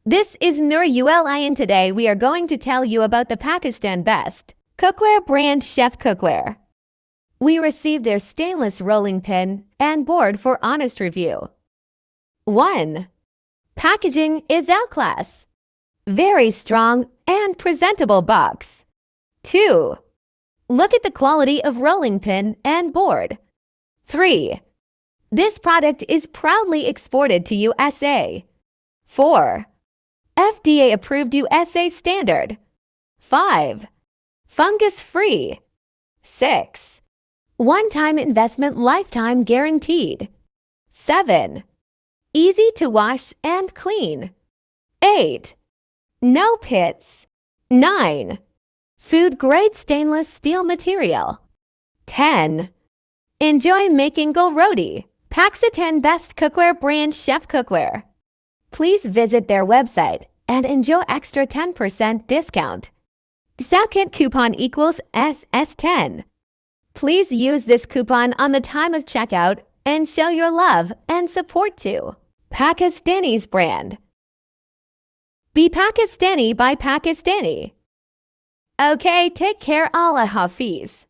This is Nur Ul, and today we are going to tell you about the Pakistan Best Cookware brand Chef Cookware. We received their stainless rolling pin and board for honest review. 1. Packaging is outclass. Very strong and presentable box. 2. Look at the quality of rolling pin and board. 3. This product is proudly exported to USA. 4. FDA approved USA standard. 5. Fungus-free. 6. One-time investment lifetime guaranteed. 7. Easy to wash and clean. 8. No pits. 9. Food-grade stainless steel material. 10. Enjoy making go roti. Pakistan Best Cookware brand Chef Cookware. Please visit their website and enjoy extra 10% discount. Second coupon equals SS10. Please use this coupon on the time of checkout and show your love and support to Pakistani's brand. Be Pakistani by Pakistani. Okay, take care, Allah Hafiz.